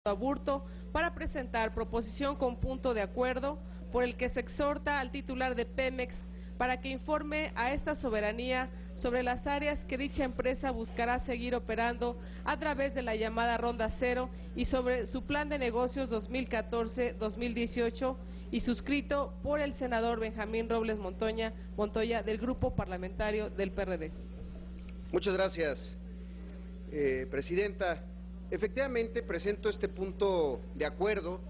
Aburto para presentar proposición con punto de acuerdo por el que se exhorta al titular de Pemex para que informe a esta soberanía sobre las áreas que dicha empresa buscará seguir operando a través de la llamada Ronda Cero y sobre su plan de negocios 2014-2018 y suscrito por el senador Benjamín Robles Montoya del Grupo Parlamentario del PRD. Muchas gracias, Presidenta. Efectivamente, presento este punto de acuerdo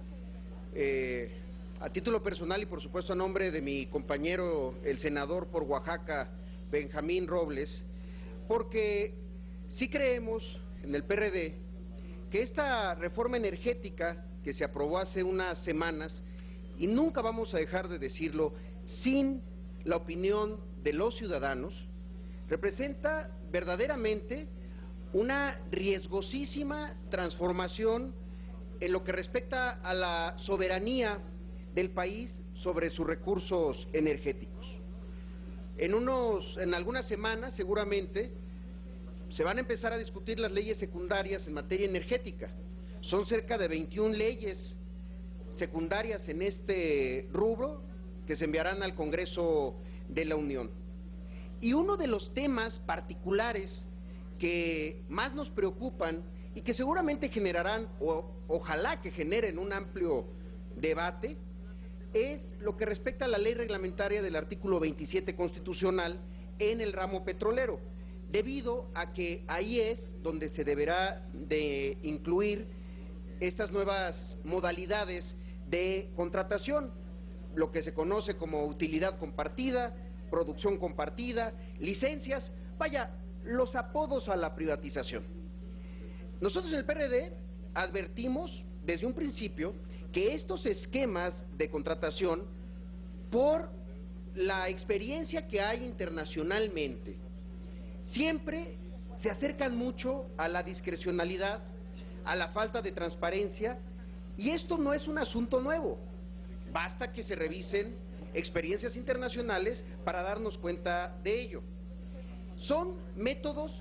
a título personal y, por supuesto, a nombre de mi compañero, el senador por Oaxaca, Benjamín Robles, porque sí creemos en el PRD que esta reforma energética que se aprobó hace unas semanas, y nunca vamos a dejar de decirlo, sin la opinión de los ciudadanos, representa verdaderamente una riesgosísima transformación en lo que respecta a la soberanía del país sobre sus recursos energéticos. En algunas semanas seguramente se van a empezar a discutir las leyes secundarias en materia energética. Son cerca de 21 leyes secundarias en este rubro que se enviarán al Congreso de la Unión. Y uno de los temas particulares que más nos preocupan y que seguramente generarán, o ojalá que generen un amplio debate, es lo que respecta a la ley reglamentaria del artículo 27 constitucional en el ramo petrolero, debido a que ahí es donde se deberá de incluir estas nuevas modalidades de contratación, lo que se conoce como utilidad compartida, producción compartida, licencias, vaya, los apodos a la privatización. Nosotros en el PRD advertimos desde un principio que estos esquemas de contratación, por la experiencia que hay internacionalmente, siempre se acercan mucho a la discrecionalidad, a la falta de transparencia, y esto no es un asunto nuevo. Basta que se revisen experiencias internacionales para darnos cuenta de ello. Son métodos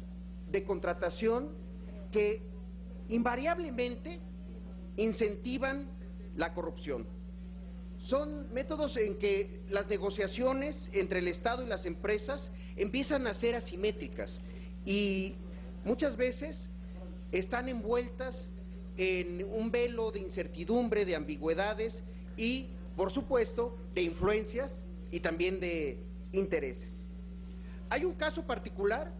de contratación que invariablemente incentivan la corrupción. Son métodos en que las negociaciones entre el Estado y las empresas empiezan a ser asimétricas y muchas veces están envueltas en un velo de incertidumbre, de ambigüedades y, por supuesto, de influencias y también de intereses. Hay un caso particular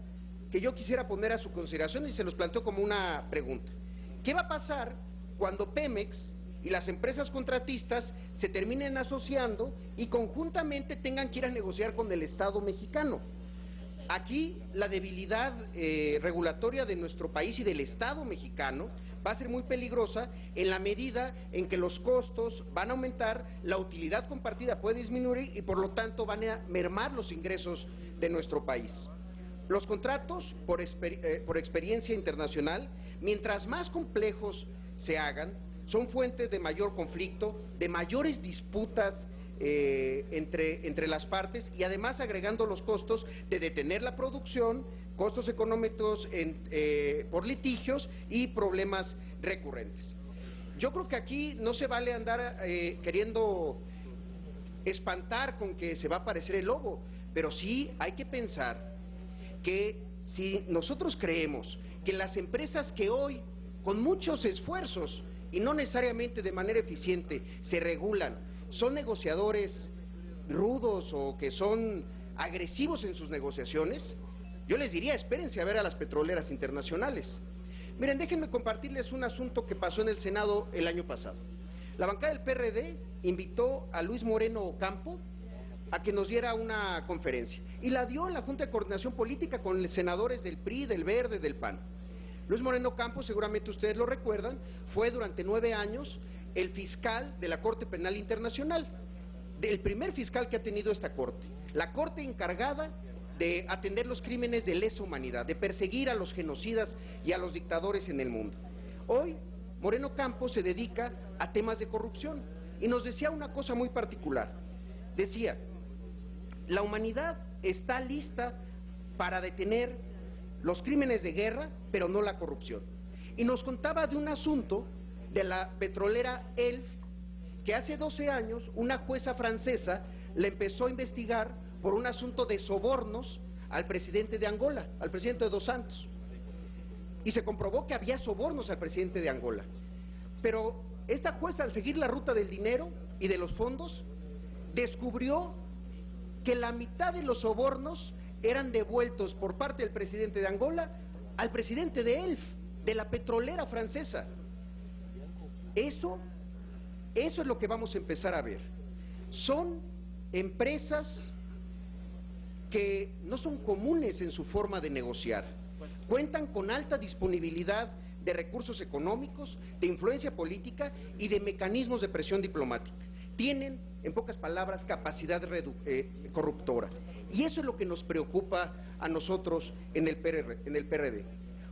que yo quisiera poner a su consideración y se los planteo como una pregunta. ¿Qué va a pasar cuando Pemex y las empresas contratistas se terminen asociando y conjuntamente tengan que ir a negociar con el Estado mexicano? Aquí la debilidad regulatoria de nuestro país y del Estado mexicano va a ser muy peligrosa en la medida en que los costos van a aumentar, la utilidad compartida puede disminuir y por lo tanto van a mermar los ingresos de nuestro país. Los contratos por experiencia internacional, mientras más complejos se hagan, son fuentes de mayor conflicto, de mayores disputas entre las partes y además agregando los costos de detener la producción, costos económicos por litigios y problemas recurrentes. Yo creo que aquí no se vale andar queriendo espantar con que se va a aparecer el lobo, pero sí hay que pensar que si nosotros creemos que las empresas que hoy, con muchos esfuerzos y no necesariamente de manera eficiente, se regulan, son negociadores rudos o que son agresivos en sus negociaciones, yo les diría, espérense a ver a las petroleras internacionales. Miren, déjenme compartirles un asunto que pasó en el Senado el año pasado. La bancada del PRD invitó a Luis Moreno Ocampo a que nos diera una conferencia, y la dio en la Junta de Coordinación Política con senadores del PRI, del Verde, del PAN. Luis Moreno Ocampo, seguramente ustedes lo recuerdan, fue durante 9 años el fiscal de la Corte Penal Internacional, el primer fiscal que ha tenido esta corte, la corte encargada de atender los crímenes de lesa humanidad, de perseguir a los genocidas y a los dictadores en el mundo. Hoy, Moreno Ocampo se dedica a temas de corrupción y nos decía una cosa muy particular. Decía, la humanidad está lista para detener los crímenes de guerra, pero no la corrupción. Y nos contaba de un asunto de la petrolera ELF, que hace 12 años una jueza francesa le empezó a investigar por un asunto de sobornos al presidente de Angola, al presidente de Dos Santos. Y se comprobó que había sobornos al presidente de Angola. Pero esta jueza, al seguir la ruta del dinero y de los fondos, descubrió que la mitad de los sobornos eran devueltos por parte del presidente de Angola al presidente de ELF, de la petrolera francesa. Eso es lo que vamos a empezar a ver. Son empresas que no son comunes en su forma de negociar. Cuentan con alta disponibilidad de recursos económicos, de influencia política y de mecanismos de presión diplomática. Tienen, en pocas palabras, capacidad corruptora. Y eso es lo que nos preocupa a nosotros en el PRD.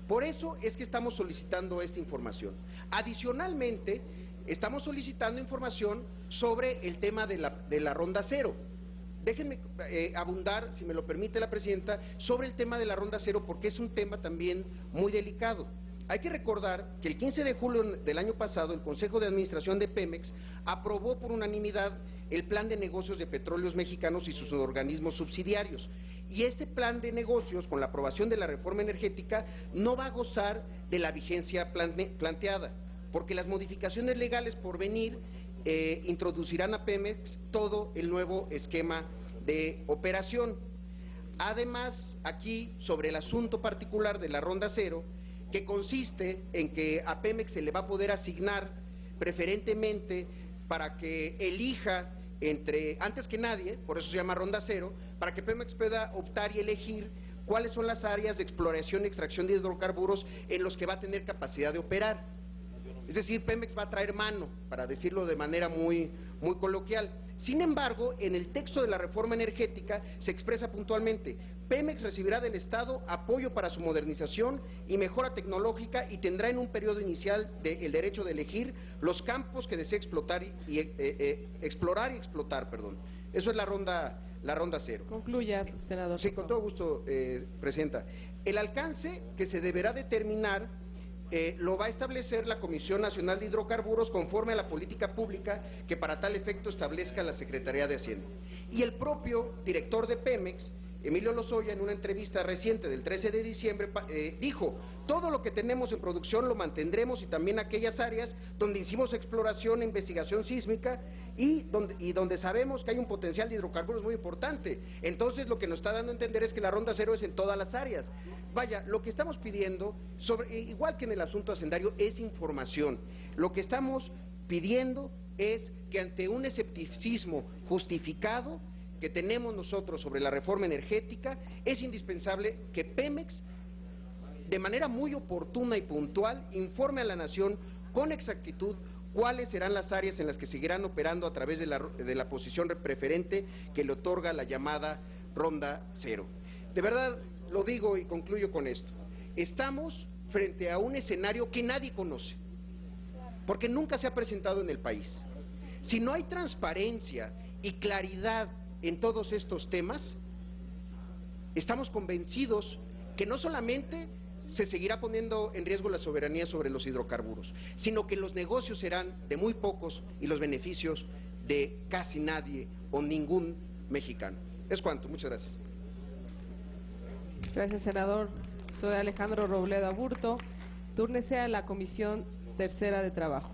Por eso es que estamos solicitando esta información. Adicionalmente, estamos solicitando información sobre el tema de la Ronda Cero. Déjenme abundar, si me lo permite la presidenta, sobre el tema de la Ronda Cero, porque es un tema también muy delicado. Hay que recordar que el 15 de julio del año pasado, el Consejo de Administración de Pemex aprobó por unanimidad el Plan de Negocios de Petróleos Mexicanos y sus organismos subsidiarios. Y este plan de negocios, con la aprobación de la reforma energética, no va a gozar de la vigencia planteada, porque las modificaciones legales por venir introducirán a Pemex todo el nuevo esquema de operación. Además, aquí, sobre el asunto particular de la Ronda Cero, que consiste en que a Pemex se le va a poder asignar preferentemente para que elija antes que nadie, por eso se llama Ronda Cero, para que Pemex pueda optar y elegir cuáles son las áreas de exploración y extracción de hidrocarburos en los que va a tener capacidad de operar. Es decir, Pemex va a traer mano, para decirlo de manera muy coloquial. Sin embargo, en el texto de la reforma energética se expresa puntualmente: Pemex recibirá del Estado apoyo para su modernización y mejora tecnológica y tendrá en un periodo inicial el derecho de elegir los campos que desee explorar y explotar. Eso es la ronda cero. Concluya, senador. Sí, con todo gusto, presidenta. El alcance que se deberá determinar lo va a establecer la Comisión Nacional de Hidrocarburos conforme a la política pública que para tal efecto establezca la Secretaría de Hacienda. Y el propio director de Pemex, Emilio Lozoya, en una entrevista reciente del 13 de diciembre, dijo: todo lo que tenemos en producción lo mantendremos, y también aquellas áreas donde hicimos exploración e investigación sísmica y donde sabemos que hay un potencial de hidrocarburos muy importante. Entonces, lo que nos está dando a entender es que la Ronda Cero es en todas las áreas. Vaya, lo que estamos pidiendo, igual que en el asunto hacendario, es información. Lo que estamos pidiendo es que, ante un escepticismo justificado que tenemos nosotros sobre la reforma energética, es indispensable que Pemex, de manera muy oportuna y puntual, informe a la nación con exactitud cuáles serán las áreas en las que seguirán operando a través de la posición preferente que le otorga la llamada Ronda Cero. De verdad, lo digo y concluyo con esto: estamos frente a un escenario que nadie conoce, porque nunca se ha presentado en el país. Si no hay transparencia y claridad en todos estos temas, estamos convencidos que no solamente se seguirá poniendo en riesgo la soberanía sobre los hidrocarburos, sino que los negocios serán de muy pocos y los beneficios de casi nadie o ningún mexicano. Es cuanto. Muchas gracias. Gracias, senador. Soy Alejandro Robledo Aburto. Túrnese a la Comisión Tercera de Trabajo.